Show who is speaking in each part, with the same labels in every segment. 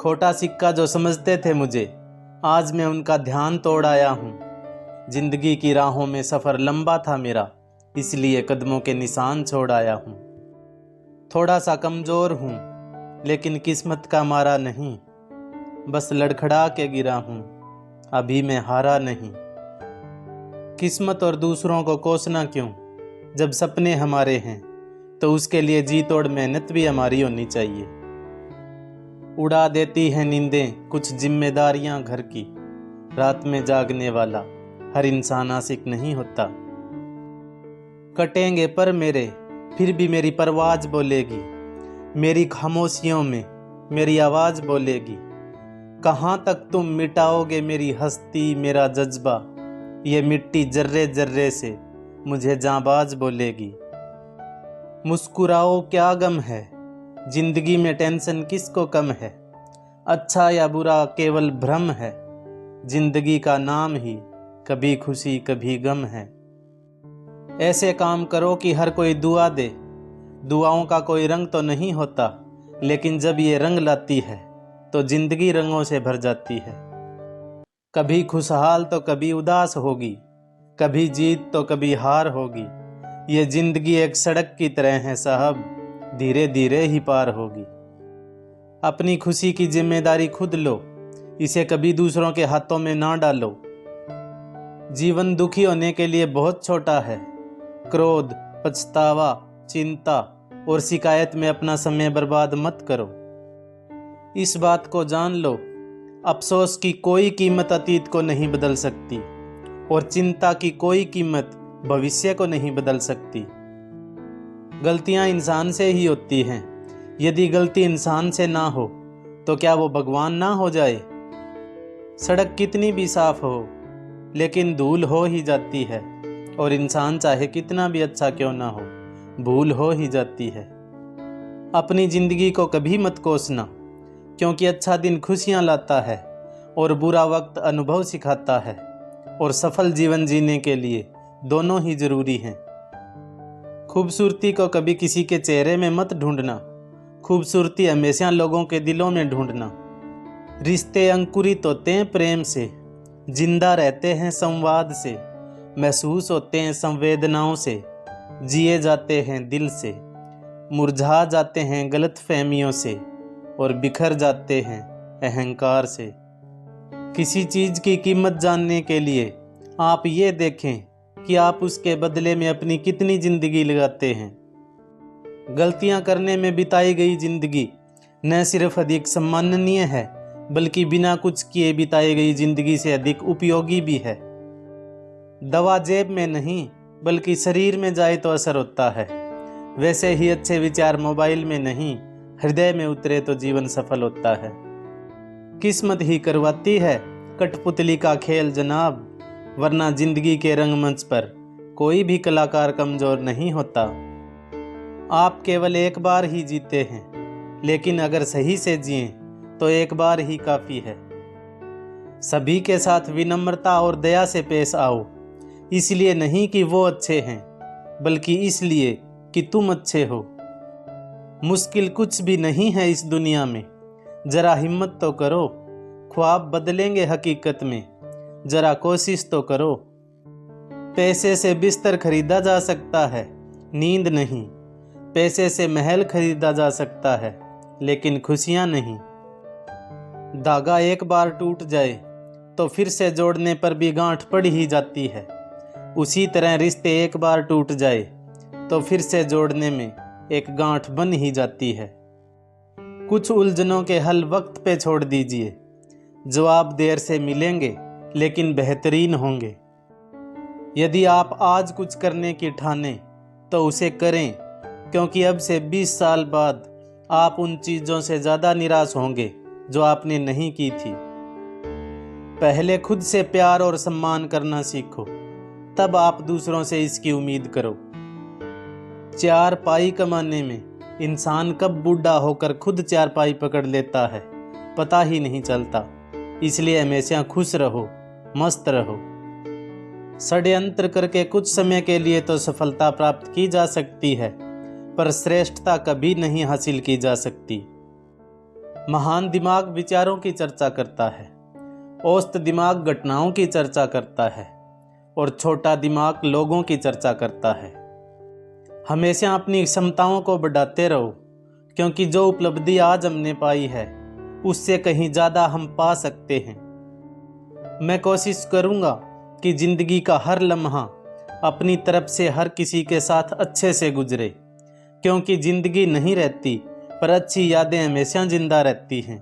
Speaker 1: खोटा सिक्का जो समझते थे मुझे, आज मैं उनका ध्यान तोड़ आया हूँ। जिंदगी की राहों में सफ़र लंबा था मेरा, इसलिए कदमों के निशान छोड़ आया हूँ। थोड़ा सा कमज़ोर हूँ लेकिन किस्मत का मारा नहीं, बस लड़खड़ा के गिरा हूँ, अभी मैं हारा नहीं। किस्मत और दूसरों को कोसना क्यों, जब सपने हमारे हैं तो उसके लिए जी तोड़ मेहनत भी हमारी होनी चाहिए। उड़ा देती हैं नींदें कुछ जिम्मेदारियां घर की, रात में जागने वाला हर इंसान आशिक नहीं होता। कटेंगे पर मेरे फिर भी मेरी परवाज़ बोलेगी, मेरी खामोशियों में मेरी आवाज़ बोलेगी। कहाँ तक तुम मिटाओगे मेरी हस्ती मेरा जज्बा, ये मिट्टी जर्रे जर्रे से मुझे जांबाज बोलेगी। मुस्कुराओ क्या गम है, जिंदगी में टेंशन किसको कम है, अच्छा या बुरा केवल भ्रम है, जिंदगी का नाम ही कभी खुशी कभी गम है। ऐसे काम करो कि हर कोई दुआ दे, दुआओं का कोई रंग तो नहीं होता, लेकिन जब ये रंग लाती है तो जिंदगी रंगों से भर जाती है। कभी खुशहाल तो कभी उदास होगी, कभी जीत तो कभी हार होगी। ये जिंदगी एक सड़क की तरह है साहब, धीरे धीरे ही पार होगी। अपनी खुशी की जिम्मेदारी खुद लो, इसे कभी दूसरों के हाथों में ना डालो। जीवन दुखी होने के लिए बहुत छोटा है, क्रोध, पछतावा, चिंता और शिकायत में अपना समय बर्बाद मत करो। इस बात को जान लो, अफसोस की कोई कीमत अतीत को नहीं बदल सकती और चिंता की कोई कीमत भविष्य को नहीं बदल सकती। गलतियां इंसान से ही होती हैं, यदि गलती इंसान से ना हो तो क्या वो भगवान ना हो जाए। सड़क कितनी भी साफ हो लेकिन धूल हो ही जाती है, और इंसान चाहे कितना भी अच्छा क्यों ना हो, भूल हो ही जाती है। अपनी जिंदगी को कभी मत कोसना, क्योंकि अच्छा दिन खुशियां लाता है और बुरा वक्त अनुभव सिखाता है, और सफल जीवन जीने के लिए दोनों ही जरूरी हैं। खूबसूरती को कभी किसी के चेहरे में मत ढूंढना, खूबसूरती हमेशा लोगों के दिलों में ढूंढना। रिश्ते अंकुरित होते हैं प्रेम से, जिंदा रहते हैं संवाद से, महसूस होते हैं संवेदनाओं से, जिए जाते हैं दिल से, मुरझा जाते हैं गलत फहमियों से और बिखर जाते हैं अहंकार से। किसी चीज़ की कीमत जानने के लिए आप ये देखें कि आप उसके बदले में अपनी कितनी ज़िंदगी लगाते हैं। गलतियां करने में बिताई गई ज़िंदगी न सिर्फ अधिक सम्माननीय है, बल्कि बिना कुछ किए बिताई गई ज़िंदगी से अधिक उपयोगी भी है। दवा जेब में नहीं बल्कि शरीर में जाए तो असर होता है, वैसे ही अच्छे विचार मोबाइल में नहीं हृदय में उतरे तो जीवन सफल होता है। किस्मत ही करवाती है कठपुतली का खेल जनाब, वरना जिंदगी के रंगमंच पर कोई भी कलाकार कमजोर नहीं होता। आप केवल एक बार ही जीते हैं, लेकिन अगर सही से जिएं तो एक बार ही काफ़ी है। सभी के साथ विनम्रता और दया से पेश आओ, इसलिए नहीं कि वो अच्छे हैं, बल्कि इसलिए कि तुम अच्छे हो। मुश्किल कुछ भी नहीं है इस दुनिया में, जरा हिम्मत तो करो, ख्वाब बदलेंगे हकीकत में, जरा कोशिश तो करो। पैसे से बिस्तर खरीदा जा सकता है, नींद नहीं। पैसे से महल खरीदा जा सकता है, लेकिन खुशियां नहीं। धागा एक बार टूट जाए तो फिर से जोड़ने पर भी गांठ पड़ ही जाती है। उसी तरह रिश्ते एक बार टूट जाए तो फिर से जोड़ने में एक गांठ बन ही जाती है। कुछ उलझनों के हल वक्त पे छोड़ दीजिए, जवाब देर से मिलेंगे लेकिन बेहतरीन होंगे। यदि आप आज कुछ करने की ठाने तो उसे करें, क्योंकि अब से 20 साल बाद आप उन चीज़ों से ज़्यादा निराश होंगे जो आपने नहीं की थी। पहले खुद से प्यार और सम्मान करना सीखो, तब आप दूसरों से इसकी उम्मीद करो। 4 पाई कमाने में इंसान कब बूढ़ा होकर खुद 4 पाई पकड़ लेता है पता ही नहीं चलता। इसलिए हमेशा खुश रहो, मस्त रहो। षड्यंत्र करके कुछ समय के लिए तो सफलता प्राप्त की जा सकती है, पर श्रेष्ठता कभी नहीं हासिल की जा सकती। महान दिमाग विचारों की चर्चा करता है, औसत दिमाग घटनाओं की चर्चा करता है और छोटा दिमाग लोगों की चर्चा करता है। हमेशा अपनी क्षमताओं को बढ़ाते रहो, क्योंकि जो उपलब्धि आज हमने पाई है उससे कहीं ज़्यादा हम पा सकते हैं। मैं कोशिश करूँगा कि ज़िंदगी का हर लम्हा अपनी तरफ से हर किसी के साथ अच्छे से गुजरे, क्योंकि ज़िंदगी नहीं रहती पर अच्छी यादें हमेशा जिंदा रहती हैं।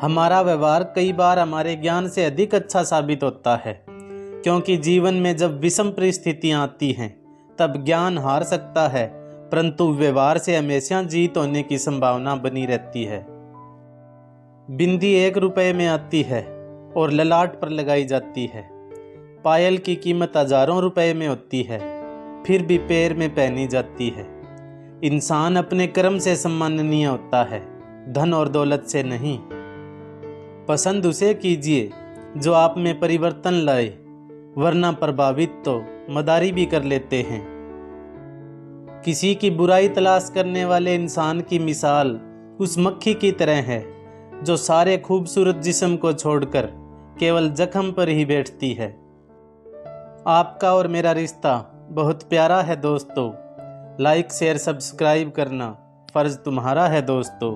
Speaker 1: हमारा व्यवहार कई बार हमारे ज्ञान से अधिक अच्छा साबित होता है, क्योंकि जीवन में जब विषम परिस्थितियाँ आती हैं तब ज्ञान हार सकता है, परंतु व्यवहार से हमेशा जीत होने की संभावना बनी रहती है। बिंदी 1 रुपये में आती है और ललाट पर लगाई जाती है। पायल की कीमत हजारों रुपए में होती है, फिर भी पैर में पहनी जाती है। इंसान अपने कर्म से सम्माननीय होता है, धन और दौलत से नहीं। पसंद उसे कीजिए जो आप में परिवर्तन लाए, वरना प्रभावित तो मदारी भी कर लेते हैं। किसी की बुराई तलाश करने वाले इंसान की मिसाल उस मक्खी की तरह है जो सारे खूबसूरत जिस्म को छोड़कर केवल जख्म पर ही बैठती है। आपका और मेरा रिश्ता बहुत प्यारा है दोस्तों। लाइक शेयर सब्सक्राइब करना फ़र्ज़ तुम्हारा है दोस्तों।